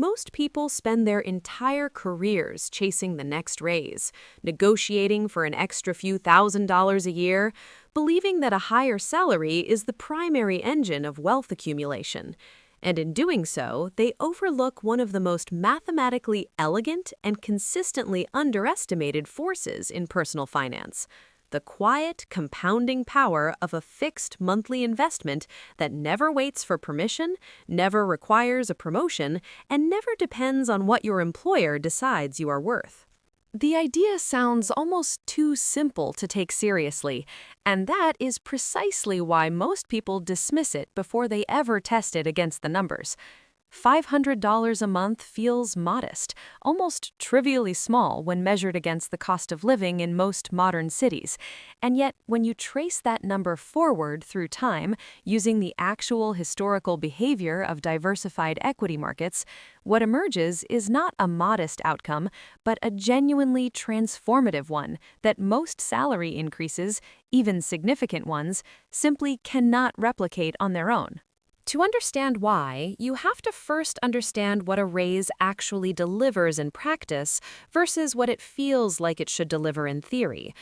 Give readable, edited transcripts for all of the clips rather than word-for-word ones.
Most people spend their entire careers chasing the next raise, negotiating for an extra few $1,000s a year, believing that a higher salary is the primary engine of wealth accumulation. And in doing so, they overlook one of the most mathematically elegant and consistently underestimated forces in personal finance: the quiet, compounding power of a fixed monthly investment that never waits for permission, never requires a promotion, and never depends on what your employer decides you are worth. The idea sounds almost too simple to take seriously, and that is precisely why most people dismiss it before they ever test it against the numbers. $500 a month feels modest, almost trivially small when measured against the cost of living in most modern cities. And yet, when you trace that number forward through time, using the actual historical behavior of diversified equity markets, what emerges is not a modest outcome, but a genuinely transformative one that most salary increases, even significant ones, simply cannot replicate on their own. To understand why, you have to first understand what a raise actually delivers in practice versus what it feels like it should deliver in theory.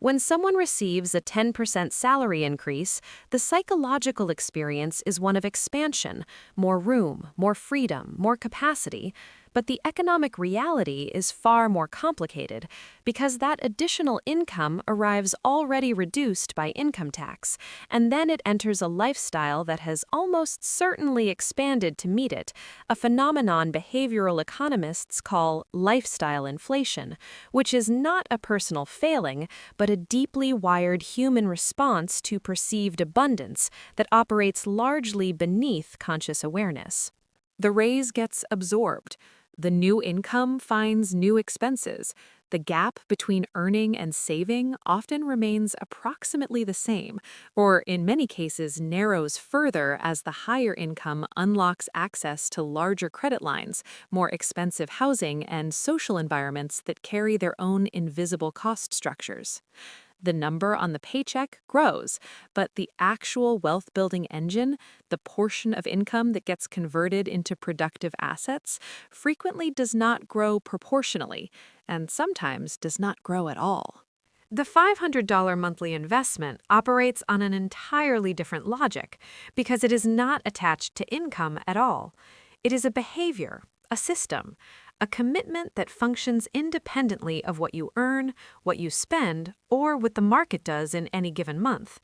When someone receives a 10% salary increase, the psychological experience is one of expansion, more room, more freedom, more capacity. But the economic reality is far more complicated because that additional income arrives already reduced by income tax, and then it enters a lifestyle that has almost certainly expanded to meet it, a phenomenon behavioral economists call lifestyle inflation, which is not a personal failing, but a deeply wired human response to perceived abundance that operates largely beneath conscious awareness. The raise gets absorbed. The new income finds new expenses. The gap between earning and saving often remains approximately the same, or in many cases narrows further as the higher income unlocks access to larger credit lines, more expensive housing, and social environments that carry their own invisible cost structures. The number on the paycheck grows, but the actual wealth-building engine, the portion of income that gets converted into productive assets, frequently does not grow proportionally, and sometimes does not grow at all. The $500 monthly investment operates on an entirely different logic because it is not attached to income at all. It is a behavior, a system, a commitment that functions independently of what you earn, what you spend, or what the market does in any given month.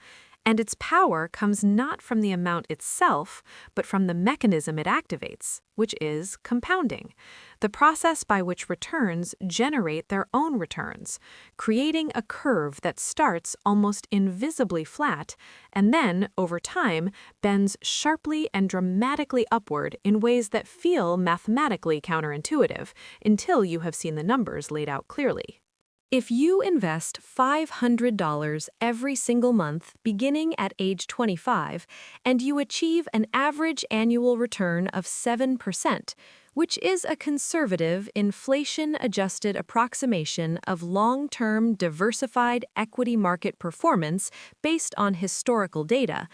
And its power comes not from the amount itself, but from the mechanism it activates, which is compounding, the process by which returns generate their own returns, creating a curve that starts almost invisibly flat and then, over time, bends sharply and dramatically upward in ways that feel mathematically counterintuitive until you have seen the numbers laid out clearly. If you invest $500 every single month beginning at age 25 and you achieve an average annual return of 7%, which is a conservative, inflation-adjusted approximation of long-term diversified equity market performance based on historical data,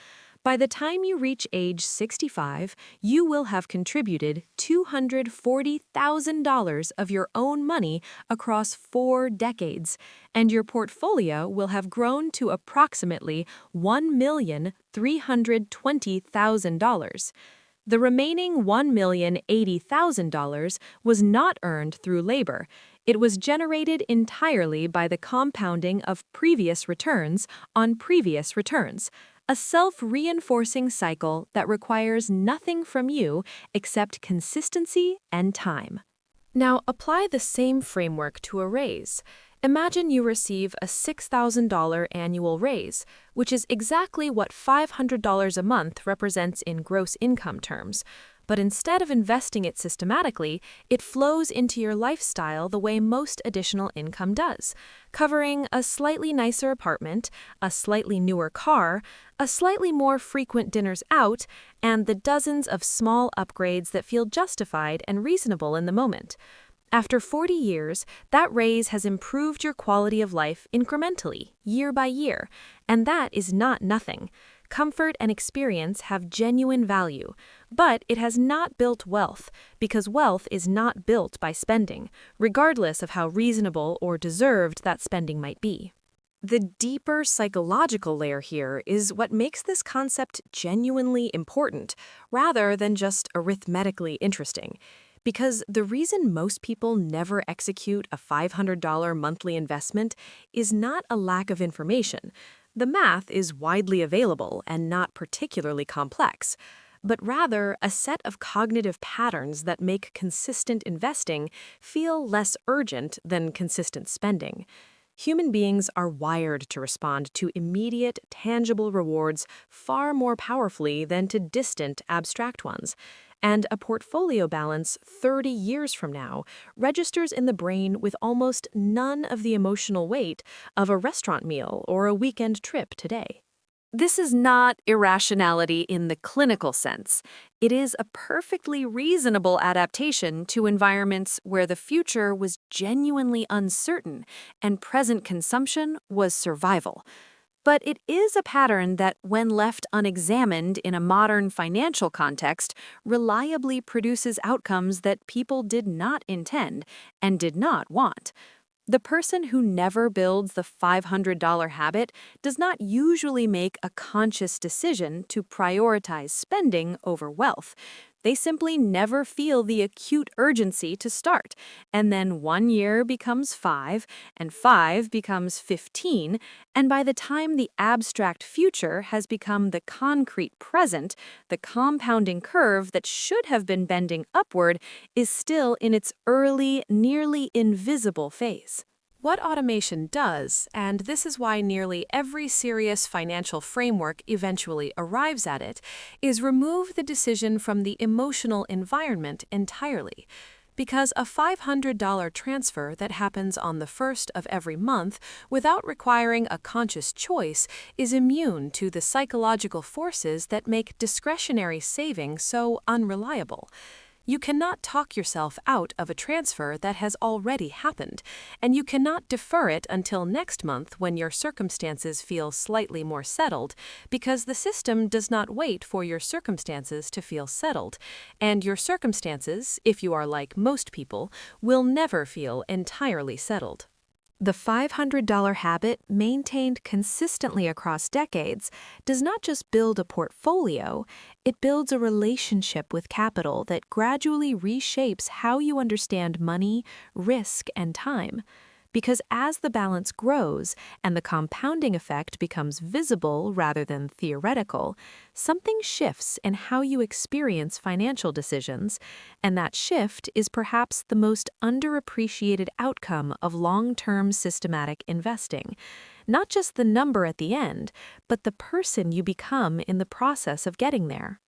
by the time you reach age 65, you will have contributed $240,000 of your own money across 4 decades, and your portfolio will have grown to approximately $1,320,000. The remaining $1,080,000 was not earned through labor. It was generated entirely by the compounding of previous returns on previous returns, a self-reinforcing cycle that requires nothing from you except consistency and time. Now, apply the same framework to a raise. Imagine you receive a $6,000 annual raise, which is exactly what $500 a month represents in gross income terms. But instead of investing it systematically, it flows into your lifestyle the way most additional income does, covering a slightly nicer apartment, a slightly newer car, a slightly more frequent dinners out, and the dozens of small upgrades that feel justified and reasonable in the moment. After 40 years, that raise has improved your quality of life incrementally, year by year, and that is not nothing. Comfort and experience have genuine value, but it has not built wealth, because wealth is not built by spending, regardless of how reasonable or deserved that spending might be. The deeper psychological layer here is what makes this concept genuinely important, rather than just arithmetically interesting. Because the reason most people never execute a $500 monthly investment is not a lack of information. The math is widely available and not particularly complex, but rather a set of cognitive patterns that make consistent investing feel less urgent than consistent spending. Human beings are wired to respond to immediate, tangible rewards far more powerfully than to distant, abstract ones. And a portfolio balance 30 years from now registers in the brain with almost none of the emotional weight of a restaurant meal or a weekend trip today. This is not irrationality in the clinical sense. It is a perfectly reasonable adaptation to environments where the future was genuinely uncertain and present consumption was survival. But it is a pattern that, when left unexamined in a modern financial context, reliably produces outcomes that people did not intend and did not want. The person who never builds the $500 habit does not usually make a conscious decision to prioritize spending over wealth. They simply never feel the acute urgency to start, and then 1 year becomes 5, and 5 becomes 15, and by the time the abstract future has become the concrete present, the compounding curve that should have been bending upward is still in its early, nearly invisible phase. What automation does, and this is why nearly every serious financial framework eventually arrives at it, is remove the decision from the emotional environment entirely. Because a $500 transfer that happens on the first of every month without requiring a conscious choice is immune to the psychological forces that make discretionary saving so unreliable. You cannot talk yourself out of a transfer that has already happened, and you cannot defer it until next month when your circumstances feel slightly more settled, because the system does not wait for your circumstances to feel settled, and your circumstances, if you are like most people, will never feel entirely settled. The $500 habit, maintained consistently across decades, does not just build a portfolio, it builds a relationship with capital that gradually reshapes how you understand money, risk, and time. Because as the balance grows and the compounding effect becomes visible rather than theoretical, something shifts in how you experience financial decisions, and that shift is perhaps the most underappreciated outcome of long-term systematic investing. Not just the number at the end, but the person you become in the process of getting there.